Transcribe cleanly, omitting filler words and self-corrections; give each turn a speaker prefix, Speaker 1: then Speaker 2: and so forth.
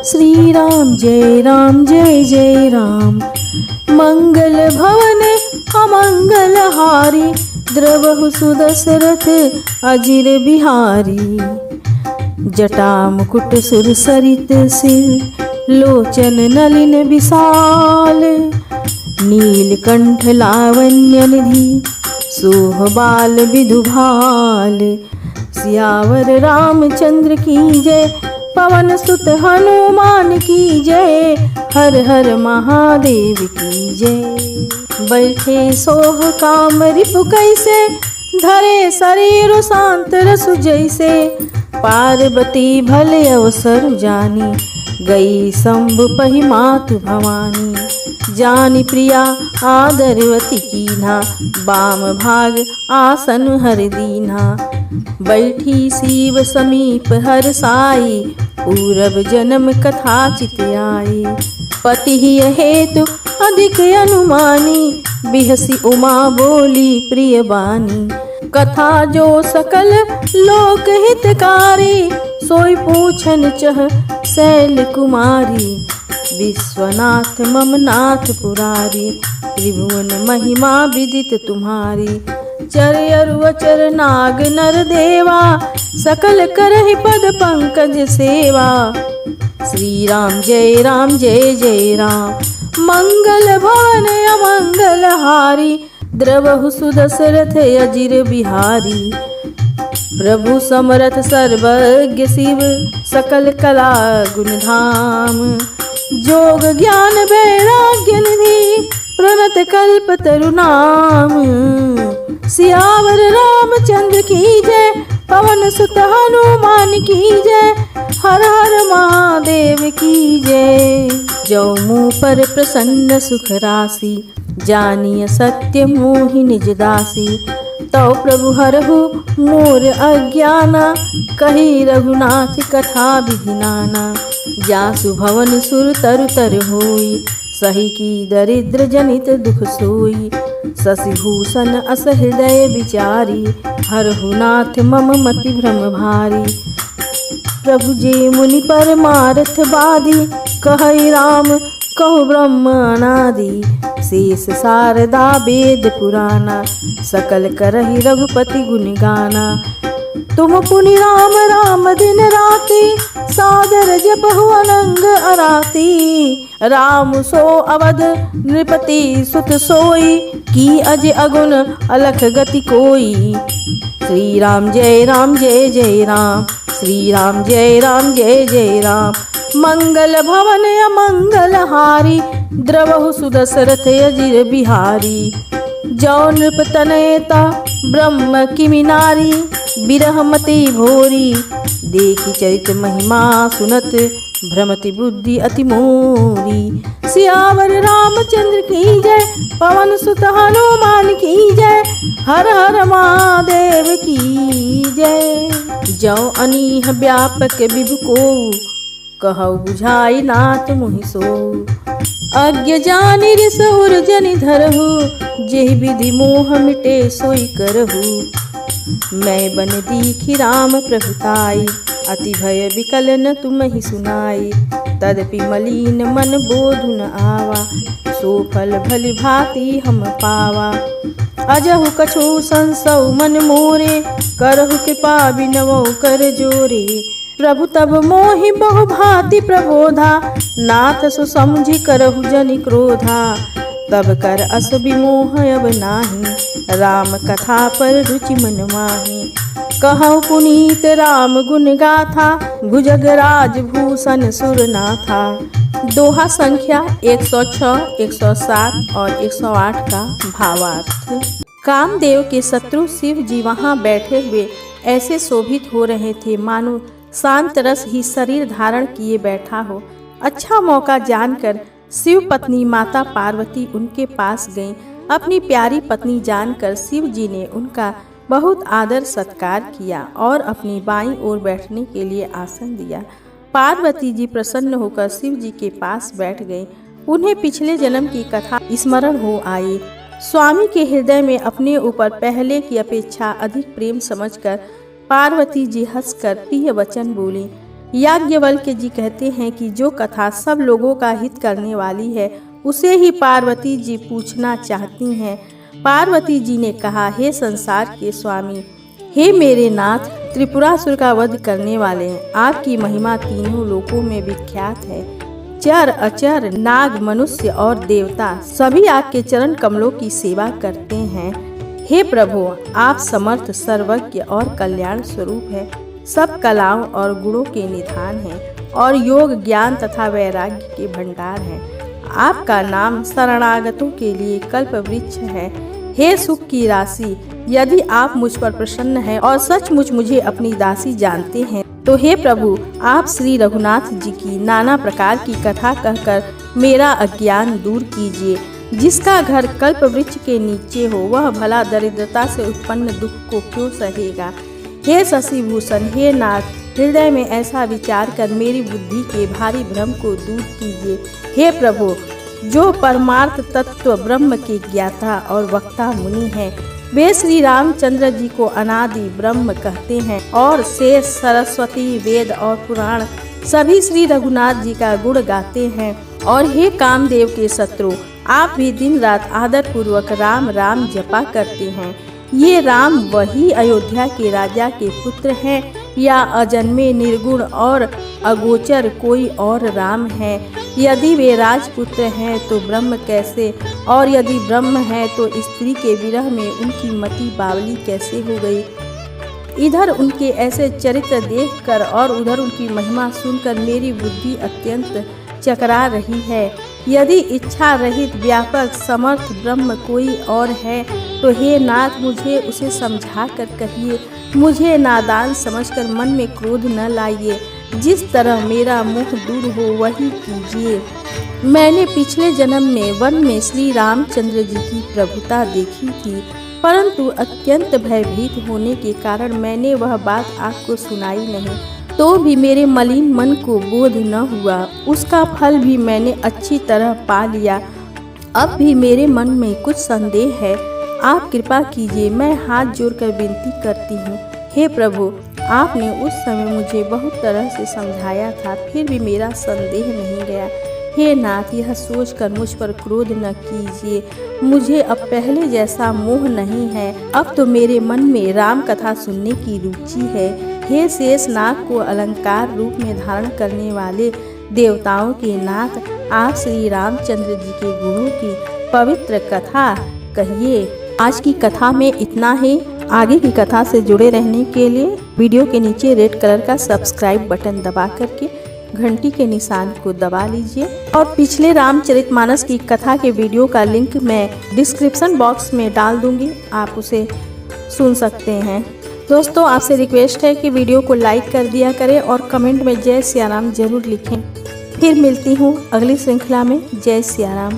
Speaker 1: श्री राम जय जय राम। मंगल भवन अमंगल हारी, द्रवहु सुदशरथ अजिर बिहारी। जटा मुकुट सुर सरित सिर, लोचन नलिन विशाल। नीलकंठ लावण्य निधि, शोभबाल विधुभाल। सियावर रामचंद्र की जय, पवन सुत हनुमान की जय। हर हर महादेव की जय। बैठे सोह काम रिपु कैसे, धरे शरीर शांत रसु जैसे। पार्वती भले अवसर जानी, गई शंभु पहि मातु भवानी। जानी प्रिया आदरवती कीन्हा, बाम भाग आसन हर दीन्हा। बैठी शिव समीप हर साई, पूरब जन्म कथा चित आई। पति ही हेतु अधिक अनुमानी, बिहसी उमा बोली प्रिय बानी। कथा जो सकल लोक हितकारी, सोई पूछन चह शैल कुमारी। विश्वनाथ मम नाथ पुरारी, त्रिभुवन महिमा विदित तुम्हारी। चर अरु अचर नाग नर देवा, सकल करहि पद पंकज सेवा। श्री राम जय जय राम। मंगल भवन अमंगल हारी, द्रवहु सुदशरथ अजिर बिहारी। प्रभु समरथ सर्वज्ञ शिव, सकल कला गुण धाम। जोग ज्ञान वैराग्य निधि, प्रणत कल्प तरु नाम। सियावर रामचंद्र की जय, पवन सुत हनुमान की जय। हर हर महादेव की जय। जो मुँह पर प्रसन्न सुख राशि, जानिय सत्य मोहि निज दासी। तो प्रभु हरहु मोर अज्ञाना, कही रघुनाथ कथा विधि नाना। जासु भवन सुर तरु तर होई, सही की दरिद्र जनित दुख सोई। शशिभूषण अस हृदय विचारी, हरहु नाथ मम मति भ्रम भारी। प्रभु जे मुनि परमारथ बाधी, कहै राम कहु ब्रह्म अनादि। शेष शारदा वेद पुराना, सकल करहि रघुपति गुण गाना। तुम पुनि राम राम दिन राति, सादर जपहु अनंग अराती। राम सो अवध नृपति सुत सोई, की अज अगुन अलख गति कोई। श्री राम जय जय राम। श्री राम जय जय राम। मंगल भवन अमंगल हारी, द्रवहु सुदशरथ अजिर बिहारी। जौ नृप तनयता ब्रह्म किमि नारी, बिरह मति भोरी। देखी चरित महिमा सुनत, भ्रमति बुद्धि अति मोरी। सियावर रामचंद्र की जय, पवन सुत हनुमान की जय। हर हर महादेव की जय। जौ अनीह व्यापक विभु को, कहु बुझाई नाथ मोहि सो। अज्ञ जानि रिस उर जनि धरहु, जेहि विधि मोह मिटे सोई करहु। मैं बन दीखि राम प्रभुताई, अति भय विकल न तुमहि सुनाई। तदपि मलीन मन बोधु न आवा, सो फल भली भांति हम पावा। अजहु कछु संसौ मन मोरे, करहु कृपा बिनवौ कर जोरे। प्रभु तब मोहि बहु भांति प्रबोधा, नाथ सो समझि करहु जनि क्रोधा। तब कर अस विमोह अब नाही, राम कथा पर रुचि मन माही। कहु पुनीत राम गुण गाथा, भुजगराज भूषण सुरनाथा। दोहा संख्या 106, 107 और 108 का भावार्थ। कामदेव के शत्रु शिव जी वहाँ बैठे हुए ऐसे शोभित हो रहे थे, मानो शांत रस ही शरीर धारण किए बैठा हो। अच्छा मौका जानकर शिव पत्नी माता पार्वती उनके पास गईं। अपनी प्यारी पत्नी जानकर शिव जी ने उनका बहुत आदर सत्कार किया और अपनी बाईं ओर बैठने के लिए आसन दिया। पार्वती जी प्रसन्न होकर शिव जी के पास बैठ गए। उन्हें पिछले जन्म की कथा स्मरण हो आई। स्वामी के हृदय में अपने ऊपर पहले की अपेक्षा अधिक प्रेम समझकर पार्वती जी हंसकर प्रिय वचन बोली। याज्ञवल्क्य जी कहते हैं कि जो कथा सब लोगों का हित करने वाली है उसे ही पार्वती जी पूछना चाहती हैं। पार्वती जी ने कहा, हे संसार के स्वामी, हे मेरे नाथ, त्रिपुरासुर का वध करने वाले हैं, आपकी महिमा तीनों लोकों में विख्यात है। चर अचर, नाग, मनुष्य और देवता सभी आपके चरण कमलों की सेवा करते हैं। हे प्रभु, आप समर्थ, सर्वज्ञ और कल्याण स्वरूप है, सब कलाओं और गुणों के निधान हैं और योग, ज्ञान तथा वैराग्य के भंडार हैं। आपका नाम शरणागतों के लिए कल्प वृक्ष है। हे सुख की राशि, यदि आप मुझ पर प्रसन्न हैं और सचमुच मुझे अपनी दासी जानते हैं तो हे प्रभु, आप श्री रघुनाथ जी की नाना प्रकार की कथा कहकर मेरा अज्ञान दूर कीजिए। जिसका घर कल्प वृक्ष के नीचे हो वह भला दरिद्रता से उत्पन्न दुख को क्यों सहेगा। हे शशि भूषण, हे नाथ, हृदय में ऐसा विचार कर मेरी बुद्धि के भारी भ्रम को दूर कीजिए। हे प्रभु, जो परमार्थ तत्व ब्रह्म के ज्ञाता और वक्ता मुनि हैं, वे श्री रामचंद्र जी को अनादि ब्रह्म कहते हैं और शेष, सरस्वती, वेद और पुराण सभी श्री रघुनाथ जी का गुण गाते हैं। और हे कामदेव के शत्रु, आप भी दिन रात आदर पूर्वक राम राम जपा करते हैं। ये राम वही अयोध्या के राजा के पुत्र हैं या अजन्मे, निर्गुण और अगोचर कोई और राम है। यदि वे राजपुत्र हैं तो ब्रह्म कैसे, और यदि ब्रह्म है तो स्त्री के विरह में उनकी मति बावली कैसे हो गई। इधर उनके ऐसे चरित्र देखकर और उधर उनकी महिमा सुनकर मेरी बुद्धि अत्यंत चकरा रही है। यदि इच्छा रहित, व्यापक, समर्थ ब्रह्म कोई और है तो हे नाथ, मुझे उसे समझा कर कहिए। मुझे नादान समझकर मन में क्रोध न लाइए। जिस तरह मेरा मुख दूर हो वही कीजिए। मैंने पिछले जन्म में वन में श्री रामचंद्र जी की प्रभुता देखी थी, परंतु अत्यंत भयभीत होने के कारण मैंने वह बात आपको सुनाई नहीं। तो भी मेरे मलिन मन को बोध न हुआ। उसका फल भी मैंने अच्छी तरह पा लिया। अब भी मेरे मन में कुछ संदेह है। आप कृपा कीजिए, मैं हाथ जोड़कर विनती करती हूँ। हे प्रभु, आपने उस समय मुझे बहुत तरह से समझाया था, फिर भी मेरा संदेह नहीं गया। हे नाथ, यह सोचकर मुझ पर क्रोध न कीजिए। मुझे अब पहले जैसा मोह नहीं है। अब तो मेरे मन में राम कथा सुनने की रुचि है। हे शेष नाग को अलंकार रूप में धारण करने वाले देवताओं के नाथ, आप श्री रामचंद्र जी के गुणों की पवित्र कथा कहिए। आज की कथा में इतना ही। आगे की कथा से जुड़े रहने के लिए वीडियो के नीचे रेड कलर का सब्सक्राइब बटन दबा करके घंटी के निशान को दबा लीजिए। और पिछले रामचरितमानस की कथा के वीडियो का लिंक मैं डिस्क्रिप्शन बॉक्स में डाल दूंगी, आप उसे सुन सकते हैं। दोस्तों, आपसे रिक्वेस्ट है कि वीडियो को लाइक कर दिया करें और कमेंट में जय सिया राम जरूर लिखें। फिर मिलती हूँ अगली श्रृंखला में। जय सिया राम।